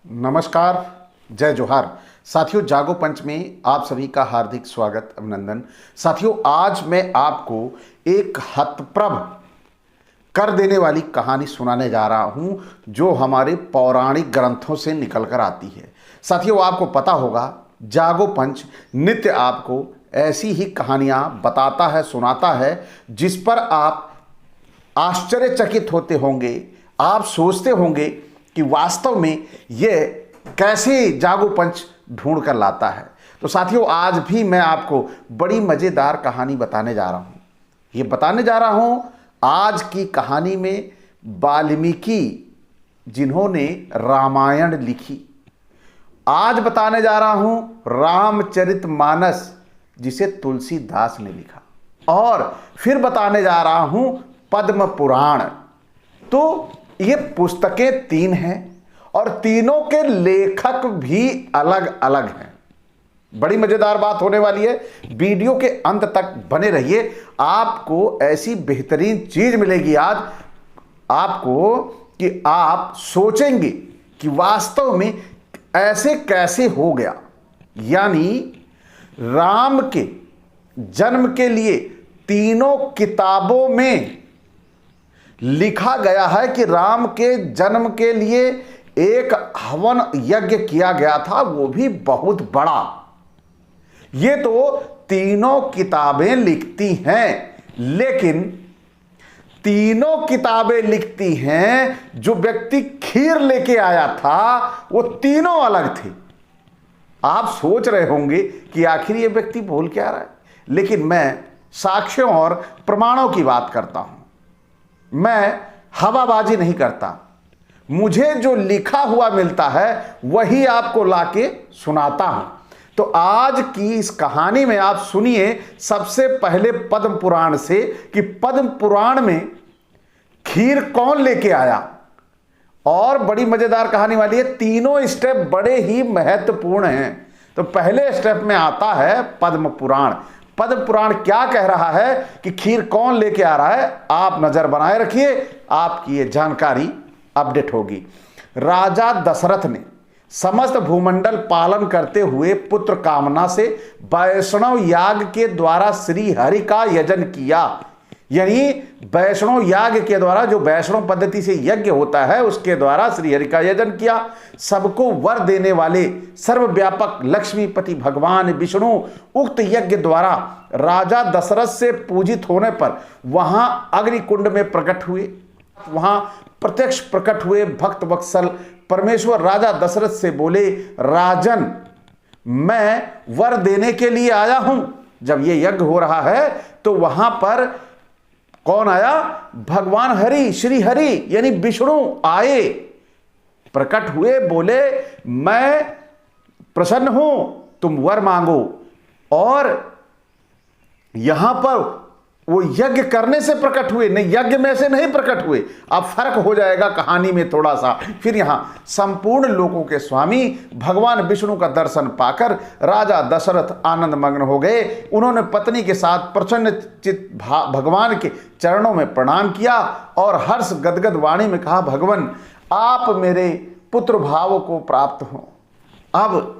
नमस्कार, जय जोहार। साथियों, जागो पंच में आप सभी का हार्दिक स्वागत, अभिनंदन। साथियों, आज मैं आपको एक हतप्रभ कर देने वाली कहानी सुनाने जा रहा हूं जो हमारे पौराणिक ग्रंथों से निकल कर आती है। साथियों, आपको पता होगा जागो पंच नित्य आपको ऐसी ही कहानियां बताता है, सुनाता है, जिस पर आप आश्चर्यचकित होते होंगे। आप सोचते होंगे कि वास्तव में ये कैसे जागो पंच ढूंढ कर लाता है। तो साथियों, आज भी मैं आपको बड़ी मज़ेदार कहानी बताने जा रहा हूँ। ये बताने जा रहा हूँ आज की कहानी में वाल्मीकि, जिन्होंने रामायण लिखी। आज बताने जा रहा हूँ रामचरितमानस, जिसे तुलसीदास ने लिखा। और फिर बताने जा रहा हूँ पद्म पुराण। तो ये पुस्तकें तीन हैं और तीनों के लेखक भी अलग अलग हैं। बड़ी मजेदार बात होने वाली है। वीडियो के अंत तक बने रहिए, आपको ऐसी बेहतरीन चीज मिलेगी आज आपको कि आप सोचेंगे कि वास्तव में ऐसे कैसे हो गया। यानी राम के जन्म के लिए तीनों किताबों में लिखा गया है कि राम के जन्म के लिए एक हवन यज्ञ किया गया था, वो भी बहुत बड़ा। ये तो तीनों किताबें लिखती हैं, लेकिन तीनों किताबें लिखती हैं, जो व्यक्ति खीर लेके आया था वो तीनों अलग थे। आप सोच रहे होंगे कि आखिर ये व्यक्ति बोल क्या रहा है, लेकिन मैं साक्ष्यों और प्रमाणों की बात करता हूं। मैं हवाबाजी नहीं करता। मुझे जो लिखा हुआ मिलता है वही आपको लाके सुनाता हूं। तो आज की इस कहानी में आप सुनिए सबसे पहले पद्म पुराण से कि पद्म पुराण में खीर कौन लेके आया। और बड़ी मजेदार कहानी वाली है। तीनों स्टेप बड़े ही महत्वपूर्ण हैं। तो पहले स्टेप में आता है पद्म पुराण। पद्म पुराण क्या कह रहा है कि खीर कौन लेके आ रहा है। आप नजर बनाए रखिए, आपकी ये जानकारी अपडेट होगी। राजा दशरथ ने समस्त भूमंडल पालन करते हुए पुत्र कामना से वैष्णव याग के द्वारा श्री हरि का यजन किया। यानी वैष्णव याग के द्वारा, जो वैष्णव पद्धति से यज्ञ होता है, उसके द्वारा श्री हरि का यजन किया। सबको वर देने वाले सर्वव्यापक लक्ष्मीपति भगवान विष्णु उक्त यज्ञ द्वारा राजा दशरथ से पूजित होने पर वहां अग्निकुंड में प्रकट हुए। वहां प्रत्यक्ष प्रकट हुए भक्त वत्सल परमेश्वर राजा दशरथ से बोले, राजन, मैं वर देने के लिए आया हूं। जब ये यज्ञ हो रहा है तो वहां पर कौन आया? भगवान हरि, श्री हरि यानी विष्णु आए, प्रकट हुए, बोले, मैं प्रसन्न हूं, तुम वर मांगो। और यहां पर वो यज्ञ करने से प्रकट हुए, नहीं, यज्ञ में से नहीं प्रकट हुए। अब फर्क हो जाएगा कहानी में थोड़ा सा। फिर यहां संपूर्ण लोकों के स्वामी भगवान विष्णु का दर्शन पाकर राजा दशरथ आनंद मग्न हो गए। उन्होंने पत्नी के साथ प्रसन्न चित भगवान के चरणों में प्रणाम किया और हर्ष गदगद वाणी में कहा, भगवान, आप मेरे पुत्र भाव को प्राप्त हो। अब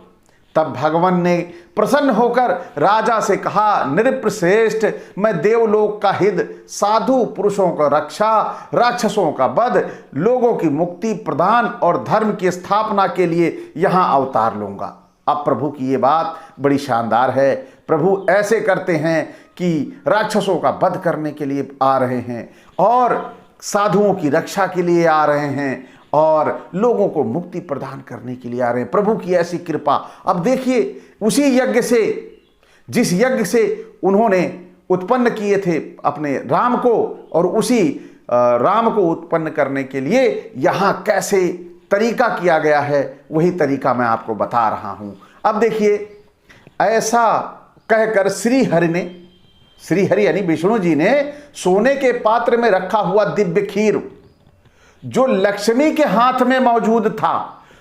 तब भगवान ने प्रसन्न होकर राजा से कहा, नृपश्रेष्ठ, मैं देवलोक का हित, साधु पुरुषों का रक्षा, राक्षसों का वध, लोगों की मुक्ति प्रदान और धर्म की स्थापना के लिए यहां अवतार लूंगा। अब प्रभु की ये बात बड़ी शानदार है। प्रभु ऐसे करते हैं कि राक्षसों का वध करने के लिए आ रहे हैं और साधुओं की रक्षा के लिए आ रहे हैं और लोगों को मुक्ति प्रदान करने के लिए आ रहे हैं। प्रभु की ऐसी कृपा। अब देखिए, उसी यज्ञ से, जिस यज्ञ से उन्होंने उत्पन्न किए थे अपने राम को, और उसी राम को उत्पन्न करने के लिए यहाँ कैसे तरीका किया गया है, वही तरीका मैं आपको बता रहा हूँ। अब देखिए, ऐसा कहकर श्री हरि यानी विष्णु जी ने सोने के पात्र में रखा हुआ दिव्य खीर, जो लक्ष्मी के हाथ में मौजूद था,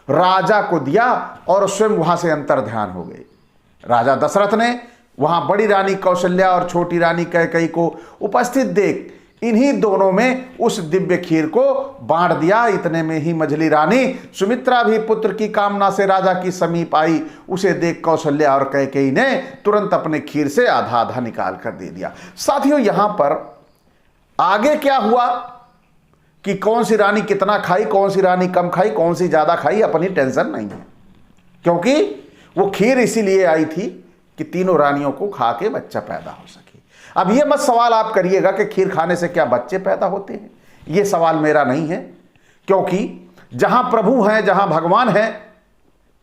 राजा को दिया और स्वयं वहां से अंतर ध्यान हो गए। राजा दशरथ ने वहां बड़ी रानी कौशल्या और छोटी रानी कैकेयी को उपस्थित देख इन्हीं दोनों में उस दिव्य खीर को बांट दिया। इतने में ही मझली रानी सुमित्रा भी पुत्र की कामना से राजा की समीप आई। उसे देख कौशल्या और कैकेयी ने तुरंत अपने खीर से आधा आधा निकाल कर दे दिया। साथियों, यहां पर आगे क्या हुआ कि कौन सी रानी कितना खाई, कौन सी रानी कम खाई, कौन सी ज्यादा खाई, अपनी टेंशन नहीं है, क्योंकि वो खीर इसीलिए आई थी कि तीनों रानियों को खा के बच्चा पैदा हो सके। अब ये मत सवाल आप करिएगा कि खीर खाने से क्या बच्चे पैदा होते हैं, ये सवाल मेरा नहीं है, क्योंकि जहां प्रभु हैं, जहां भगवान है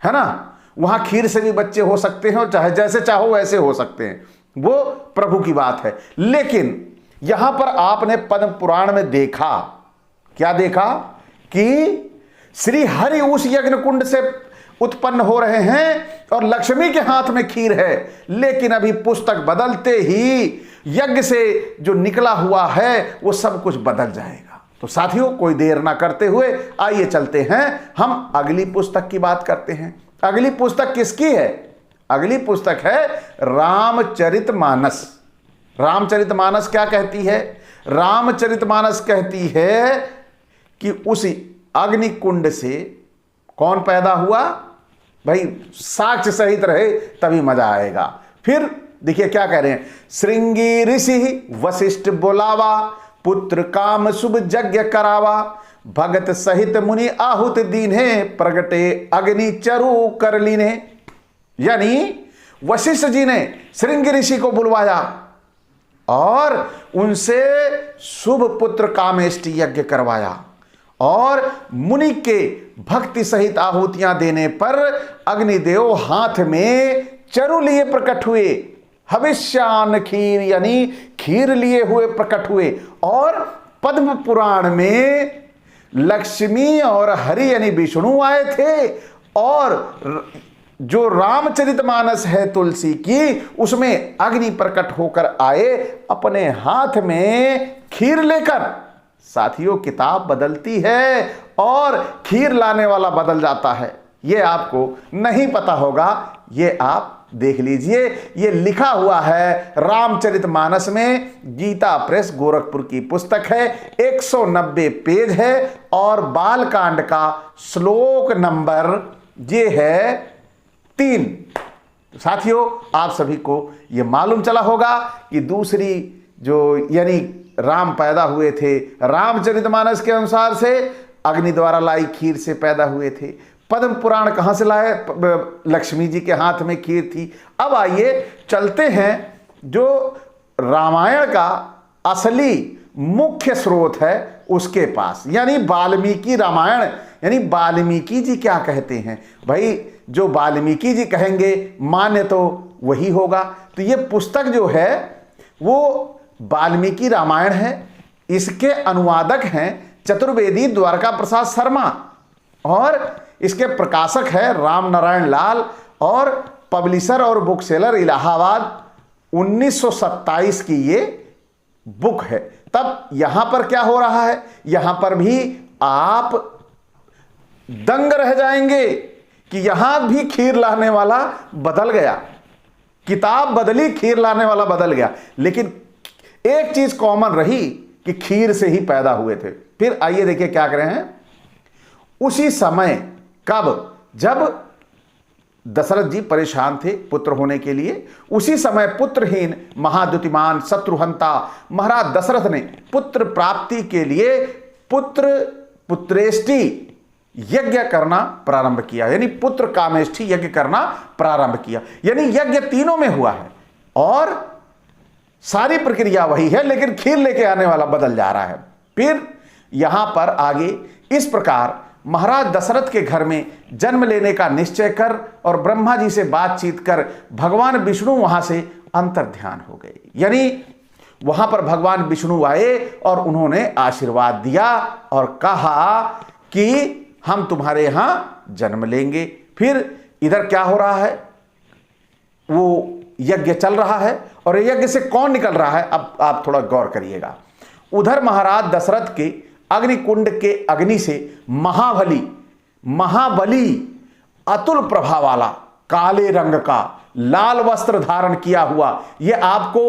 ना, वहां खीर से भी बच्चे हो सकते हैं और चाहे जैसे चाहो वैसे हो सकते हैं, वो प्रभु की बात है। लेकिन यहां पर आपने पद्म पुराण में देखा, क्या देखा कि श्री हरि उस यज्ञ कुंड से उत्पन्न हो रहे हैं और लक्ष्मी के हाथ में खीर है, लेकिन अभी पुस्तक बदलते ही यज्ञ से जो निकला हुआ है वो सब कुछ बदल जाएगा। तो साथियों, कोई देर ना करते हुए आइए चलते हैं, हम अगली पुस्तक की बात करते हैं। अगली पुस्तक किसकी है? अगली पुस्तक है रामचरितमानस। रामचरितमानस क्या कहती है? रामचरितमानस कहती है कि उस अग्नि कुंड से कौन पैदा हुआ? भाई साक्ष्य सहित रहे तभी मजा आएगा। फिर देखिए क्या कह रहे हैं, श्रृंगी ऋषि वशिष्ठ बोलावा, पुत्र काम शुभ यज्ञ करावा, भगत सहित मुनि आहुत दीन्हे, प्रगटे अग्नि चरु कर लीने। यानी वशिष्ठ जी ने श्रृंगी ऋषि को बुलवाया और उनसे शुभ पुत्र कामेष्टि यज्ञ करवाया और मुनि के भक्ति सहित आहुतियां देने पर अग्निदेव हाथ में चरु लिए प्रकट हुए, हविष्यान खीर यानी खीर लिए हुए प्रकट हुए। और पद्म पुराण में लक्ष्मी और हरि यानी विष्णु आए थे, और जो रामचरितमानस है तुलसी की, उसमें अग्नि प्रकट होकर आए अपने हाथ में खीर लेकर। साथियों, किताब बदलती है और खीर लाने वाला बदल जाता है। ये आपको नहीं पता होगा, ये आप देख लीजिए, ये लिखा हुआ है रामचरितमानस में। गीता प्रेस गोरखपुर की पुस्तक है, 190 पेज है और बालकांड का श्लोक नंबर ये है 3। साथियों, आप सभी को ये मालूम चला होगा कि दूसरी जो यानी राम पैदा हुए थे रामचरितमानस के अनुसार से अग्नि द्वारा लाई खीर से पैदा हुए थे। पद्म पुराण कहां से लाए? लक्ष्मी जी के हाथ में खीर थी। अब आइए चलते हैं जो रामायण का असली मुख्य स्रोत है उसके पास, यानी वाल्मीकि रामायण। यानी वाल्मीकि जी क्या कहते हैं? भाई जो वाल्मीकि जी कहेंगे मान्य तो वही होगा। तो ये पुस्तक जो है वो वाल्मीकि रामायण है। इसके अनुवादक हैं चतुर्वेदी द्वारका प्रसाद शर्मा और इसके प्रकाशक है राम नारायण लाल और पब्लिशर और बुक सेलर इलाहाबाद। 1927 की ये बुक है। तब यहां पर क्या हो रहा है? यहां पर भी आप दंग रह जाएंगे कि यहां भी खीर लाने वाला बदल गया। किताब बदली, खीर लाने वाला बदल गया, लेकिन एक चीज कॉमन रही कि खीर से ही पैदा हुए थे। फिर आइए देखिए क्या कर रहे हैं। उसी समय कब? जब दशरथ जी परेशान थे पुत्र होने के लिए, उसी समय पुत्रहीन महाद्युतिमान शत्रुहंता महाराज दशरथ ने पुत्र प्राप्ति के लिए पुत्रेष्टि यज्ञ करना प्रारंभ किया, यानी पुत्र कामेष्टि यज्ञ करना प्रारंभ किया। यानी यज्ञ तीनों में हुआ है और सारी प्रक्रिया वही है, लेकिन खीर लेके आने वाला बदल जा रहा है। फिर यहां पर आगे इस प्रकार महाराज दशरथ के घर में जन्म लेने का निश्चय कर और ब्रह्मा जी से बातचीत कर भगवान विष्णु वहां से अंतर्ध्यान हो गए। यानी वहां पर भगवान विष्णु आए और उन्होंने आशीर्वाद दिया और कहा कि हम तुम्हारे यहां जन्म लेंगे। फिर इधर क्या हो रहा है? वो यज्ञ चल रहा है और यज्ञ से कौन निकल रहा है? अब आप थोड़ा गौर करिएगा। उधर महाराज दशरथ के अग्निकुंड के अग्नि से महाबली अतुल प्रभा वाला काले रंग का लाल वस्त्र धारण किया हुआ, यह आपको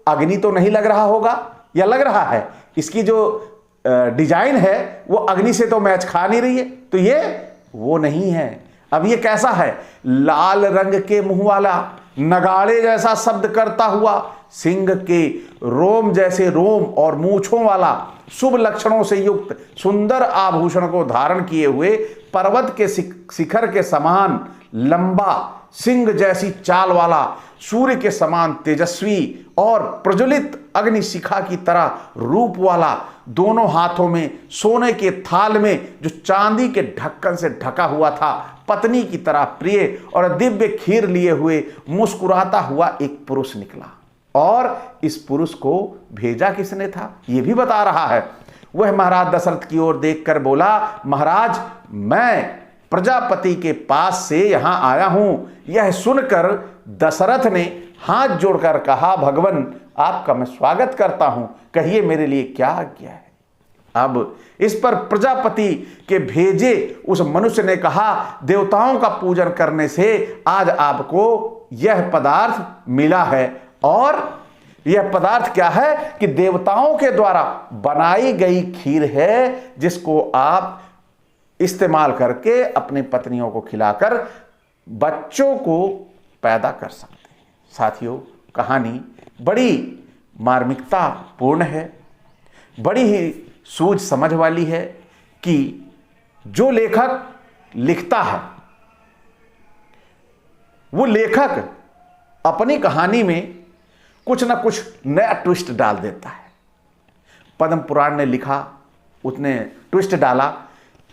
अग्नि तो नहीं लग रहा होगा? या लग रहा है इसकी जो डिजाइन है वो अग्नि से तो मैच खा नहीं रही है, तो ये वो नहीं है। अब ये कैसा है? लाल रंग के मुंह वाला, नगाड़े जैसा शब्द करता हुआ, सिंह के रोम जैसे रोम और मूछों वाला, शुभ लक्षणों से युक्त, सुंदर आभूषण को धारण किए हुए, पर्वत के शिखर के समान लंबा, सिंह जैसी चाल वाला, सूर्य के समान तेजस्वी और प्रज्वलित अग्नि शिखा की तरह रूप वाला, दोनों हाथों में सोने के थाल में जो चांदी के ढक्कन से ढका हुआ था, पत्नी की तरह प्रिय और दिव्य खीर लिए हुए मुस्कुराता हुआ एक पुरुष निकला। और इस पुरुष को भेजा किसने था यह भी बता रहा है। वह महाराज दशरथ की ओर देखकर बोला, महाराज मैं प्रजापति के पास से यहां आया हूं। यह सुनकर दशरथ ने हाथ जोड़कर कहा, भगवान आपका मैं स्वागत करता हूं, कहिए मेरे लिए क्या आज्ञा है। अब इस पर प्रजापति के भेजे उस मनुष्य ने कहा, देवताओं का पूजन करने से आज आपको यह पदार्थ मिला है, और यह पदार्थ क्या है कि देवताओं के द्वारा बनाई गई खीर है, जिसको आप इस्तेमाल करके अपनी पत्नियों को खिलाकर बच्चों को पैदा कर सकते हैं। साथियों, कहानी बड़ी मार्मिकता पूर्ण है, बड़ी ही सूझ समझ वाली है कि जो लेखक लिखता है वो लेखक अपनी कहानी में कुछ ना कुछ नया ट्विस्ट डाल देता है। पद्म पुराण ने लिखा, उसने ट्विस्ट डाला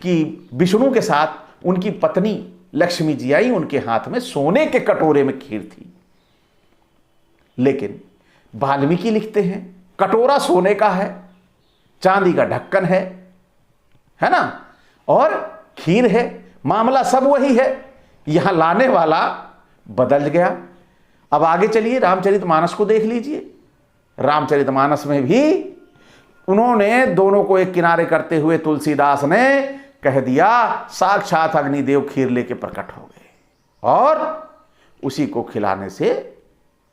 कि विष्णु के साथ उनकी पत्नी लक्ष्मी जी आई, उनके हाथ में सोने के कटोरे में खीर थी। लेकिन वाल्मीकि लिखते हैं कटोरा सोने का है, चांदी का ढक्कन है ना, और खीर है, मामला सब वही है, यहां लाने वाला बदल गया। अब आगे चलिए रामचरितमानस को देख लीजिए। रामचरितमानस में भी उन्होंने दोनों को एक किनारे करते हुए तुलसीदास ने कह दिया, साक्षात अग्निदेव खीर लेके प्रकट हो गए और उसी को खिलाने से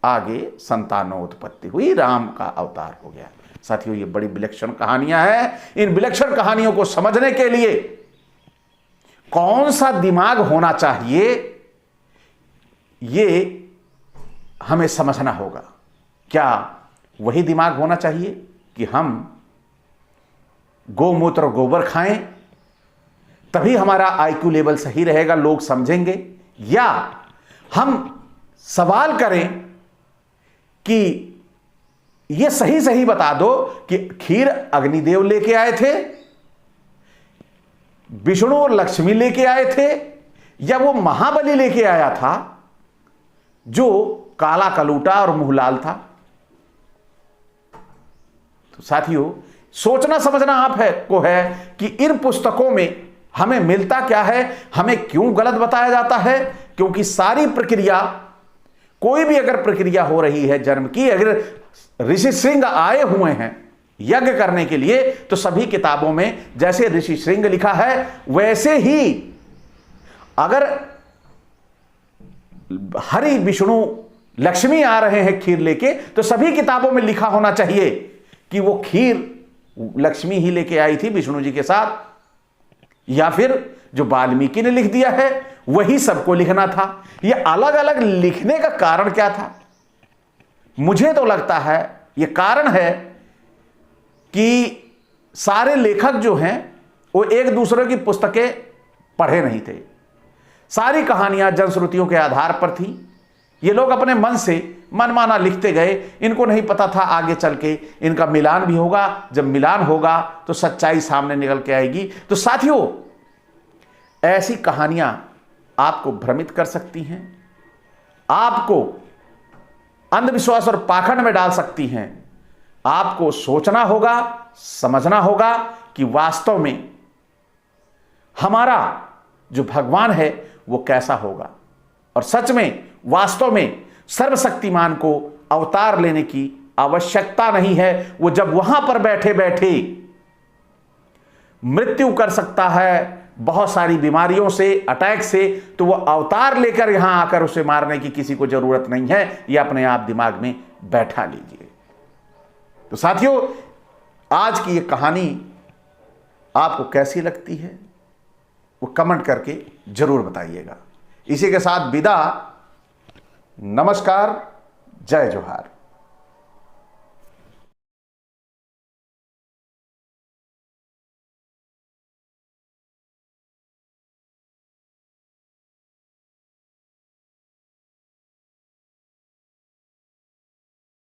आगे संतानोत्पत्ति हुई, राम का अवतार हो गया। साथियों, ये बड़ी विलक्षण कहानियां हैं। इन विलक्षण कहानियों को समझने के लिए कौन सा दिमाग होना चाहिए, ये हमें समझना होगा। क्या वही दिमाग होना चाहिए कि हम गोमूत्र और गोबर खाएं तभी हमारा आईक्यू लेवल सही रहेगा, लोग समझेंगे, या हम सवाल करें कि यह सही सही बता दो कि खीर अग्निदेव लेके आए थे, विष्णु और लक्ष्मी लेके आए थे, या वो महाबली लेके आया था जो काला कलूटा और मुंहलाल था। तो साथियों, सोचना समझना आप है कि इन पुस्तकों में हमें मिलता क्या है, हमें क्यों गलत बताया जाता है। क्योंकि सारी प्रक्रिया, कोई भी अगर प्रक्रिया हो रही है जन्म की, अगर ऋषि श्रृंग आए हुए हैं यज्ञ करने के लिए, तो सभी किताबों में जैसे ऋषि श्रृंग लिखा है वैसे ही अगर हरि विष्णु लक्ष्मी आ रहे हैं खीर लेके, तो सभी किताबों में लिखा होना चाहिए कि वो खीर लक्ष्मी ही लेके आई थी विष्णु जी के साथ, या फिर जो वाल्मीकि ने लिख दिया है वही सबको लिखना था। ये अलग अलग लिखने का कारण क्या था? मुझे तो लगता है ये कारण है कि सारे लेखक जो हैं वो एक दूसरे की पुस्तकें पढ़े नहीं थे। सारी कहानियां जनश्रुतियों के आधार पर थी। ये लोग अपने मन से मनमाना लिखते गए। इनको नहीं पता था आगे चल के इनका मिलान भी होगा। जब मिलान होगा तो सच्चाई सामने निकल के आएगी। तो साथियों, ऐसी कहानियां आपको भ्रमित कर सकती हैं, आपको अंधविश्वास और पाखंड में डाल सकती हैं। आपको सोचना होगा, समझना होगा कि वास्तव में हमारा जो भगवान है वो कैसा होगा। और सच में वास्तव में सर्वशक्तिमान को अवतार लेने की आवश्यकता नहीं है। वो जब वहां पर बैठे बैठे मृत्यु कर सकता है बहुत सारी बीमारियों से, अटैक से, तो वो अवतार लेकर यहां आकर उसे मारने की किसी को जरूरत नहीं है। ये अपने आप दिमाग में बैठा लीजिए। तो साथियों, आज की ये कहानी आपको कैसी लगती है वो कमेंट करके जरूर बताइएगा। इसी के साथ विदा, नमस्कार, जय जोहार।